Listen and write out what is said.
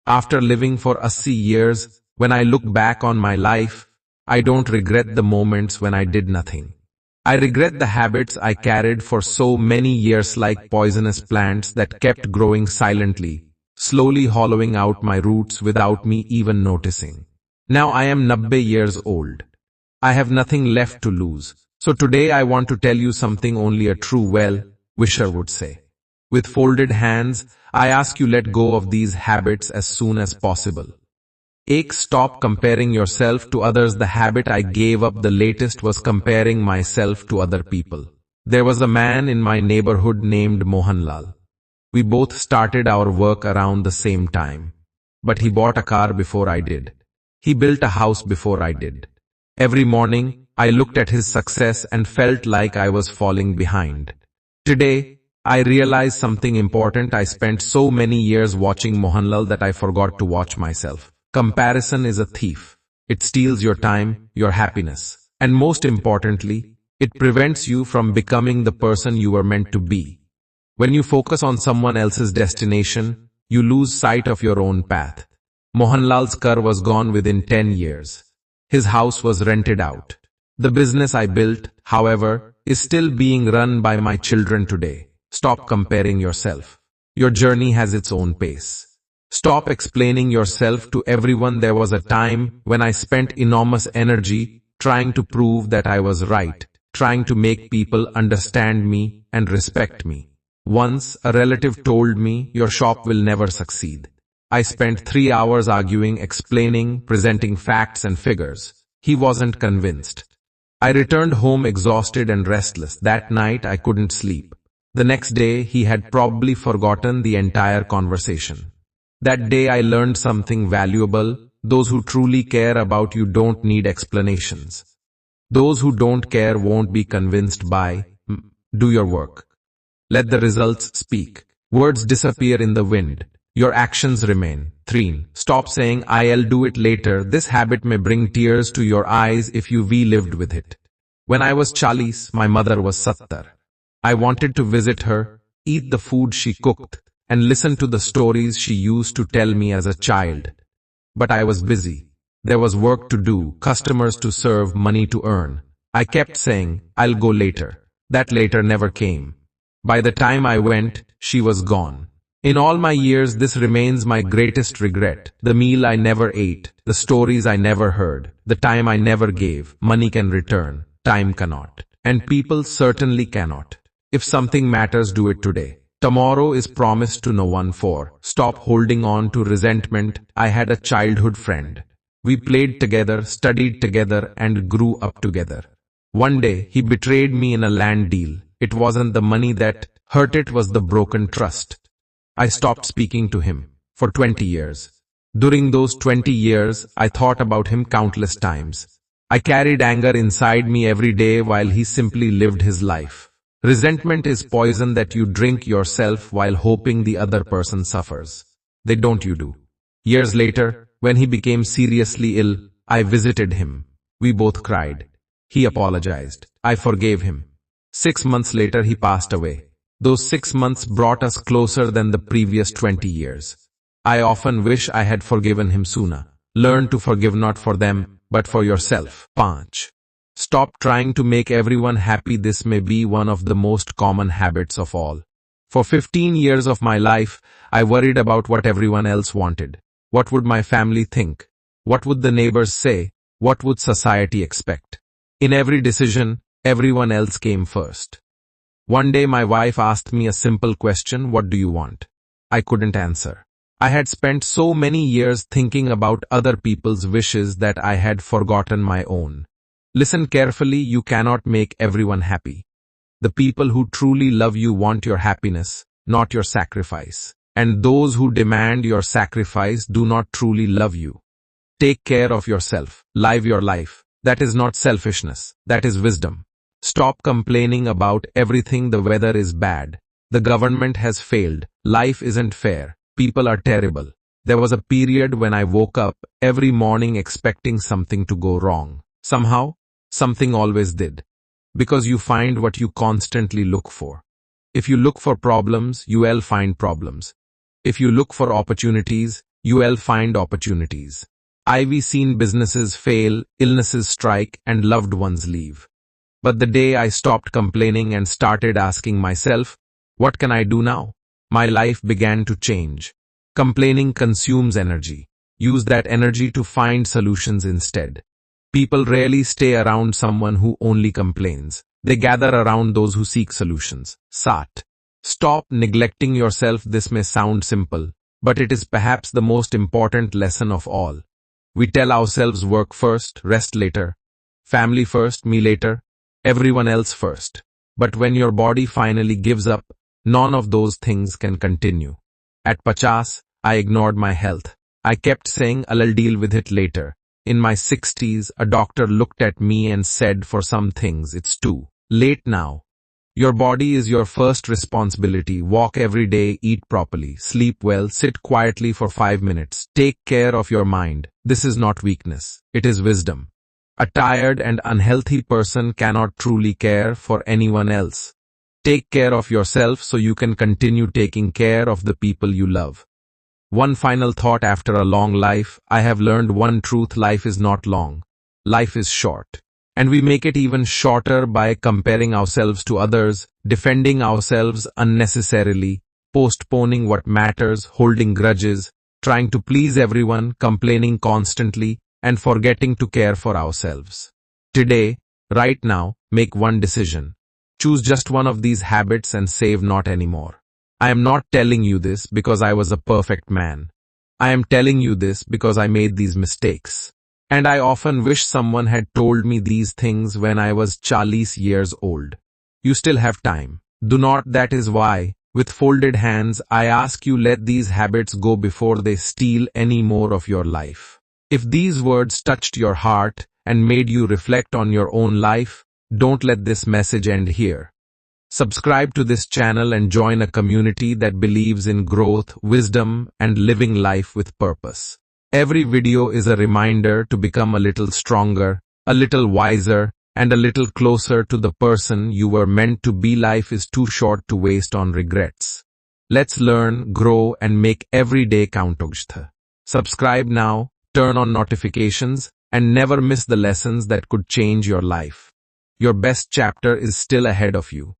After living for 80 years, when I look back on my life, I don't regret the moments when I did nothing. I regret the habits I carried for so many years, like poisonous plants that kept growing silently, slowly hollowing out my roots without me even noticing. Now I am 90 years old. I have nothing left to lose. So today I want to tell you something only a true well-wisher would say. With folded hands, I ask you, let go of these habits as soon as possible. Stop comparing yourself to others. The habit I gave up the latest was comparing myself to other people. There was a man in my neighborhood named Mohanlal. We both started our work around the same time. But he bought a car before I did. He built a house before I did. Every morning, I looked at his success and felt like I was falling behind. Today, I realized something important. I spent so many years watching Mohanlal that I forgot to watch myself. Comparison is a thief. It steals your time, your happiness, and most importantly, it prevents you from becoming the person you were meant to be. When you focus on someone else's destination, you lose sight of your own path. Mohanlal's car was gone within 10 years. His house was rented out. The business I built, however, is still being run by my children today. Stop comparing yourself. Your journey has its own pace. Stop explaining yourself to everyone. There was a time when I spent enormous energy trying to prove that I was right, trying to make people understand me and respect me. Once, a relative told me, your shop will never succeed. I spent 3 hours arguing, explaining, presenting facts and figures. He wasn't convinced. I returned home exhausted and restless. That night I couldn't sleep. The next day he had probably forgotten the entire conversation. That day I learned something valuable. Those who truly care about you don't need explanations. Those who don't care won't be convinced by. Do your work. Let the results speak. Words disappear in the wind. Your actions remain. 3. Stop saying, I'll do it later. This habit may bring tears to your eyes if you lived with it. When I was 40, my mother was 70. I wanted to visit her, eat the food she cooked, and listen to the stories she used to tell me as a child. But I was busy. There was work to do, customers to serve, money to earn. I kept saying, I'll go later. That later never came. By the time I went, she was gone. In all my years, this remains my greatest regret. The meal I never ate, the stories I never heard, the time I never gave. Money can return, time cannot. And people certainly cannot. If something matters, do it today. Tomorrow is promised to no one. 4. Stop holding on to resentment. I had a childhood friend. We played together, studied together, and grew up together. One day, he betrayed me in a land deal. It wasn't the money that hurt, it was the broken trust. I stopped speaking to him for 20 years. During those 20 years, I thought about him countless times. I carried anger inside me every day while he simply lived his life. Resentment is poison that you drink yourself while hoping the other person suffers. They don't, you do. Years later, when he became seriously ill, I visited him. We both cried. He apologized. I forgave him. 6 months later, he passed away. Those 6 months brought us closer than the previous 20 years. I often wish I had forgiven him sooner. Learn to forgive not for them, but for yourself. 5. Stop trying to make everyone happy. This may be one of the most common habits of all. For 15 years of my life, I worried about what everyone else wanted. What would my family think? What would the neighbors say? What would society expect? In every decision, everyone else came first. One day my wife asked me a simple question, what do you want? I couldn't answer. I had spent so many years thinking about other people's wishes that I had forgotten my own. Listen carefully, you cannot make everyone happy. The people who truly love you want your happiness, not your sacrifice. And those who demand your sacrifice do not truly love you. Take care of yourself. Live your life. That is not selfishness. That is wisdom. Stop complaining about everything. The weather is bad. The government has failed. Life isn't fair. People are terrible. There was a period when I woke up every morning expecting something to go wrong. Somehow, something always did. Because you find what you constantly look for. If you look for problems, you will find problems. If you look for opportunities, you'll find opportunities. I've seen businesses fail, illnesses strike, and loved ones leave. But the day I stopped complaining and started asking myself, what can I do now? My life began to change. Complaining consumes energy. Use that energy to find solutions instead. People rarely stay around someone who only complains. They gather around those who seek solutions. Sat. Stop neglecting yourself. This may sound simple, but it is perhaps the most important lesson of all. We tell ourselves work first, rest later, family first, me later, everyone else first. But when your body finally gives up, none of those things can continue. At 50, I ignored my health. I kept saying I'll deal with it later. In my 60s, a doctor looked at me and said, for some things, it's too late now. Your body is your first responsibility. Walk every day, eat properly, sleep well, sit quietly for 5 minutes. Take care of your mind. This is not weakness. It is wisdom. A tired and unhealthy person cannot truly care for anyone else. Take care of yourself so you can continue taking care of the people you love. One final thought: after a long life, I have learned one truth: life is not long. Life is short. And we make it even shorter by comparing ourselves to others, defending ourselves unnecessarily, postponing what matters, holding grudges, trying to please everyone, complaining constantly, and forgetting to care for ourselves. Today, right now, make one decision. Choose just one of these habits and save not anymore. I am not telling you this because I was a perfect man. I am telling you this because I made these mistakes. And I often wish someone had told me these things when I was 40 years old. You still have time. Do not. That is why, with folded hands, I ask you, let these habits go before they steal any more of your life. If these words touched your heart and made you reflect on your own life, don't let this message end here. Subscribe to this channel and join a community that believes in growth, wisdom, and living life with purpose. Every video is a reminder to become a little stronger, a little wiser, and a little closer to the person you were meant to be. Life is too short to waste on regrets. Let's learn, grow, and make every day count. Subscribe now, turn on notifications, and never miss the lessons that could change your life. Your best chapter is still ahead of you.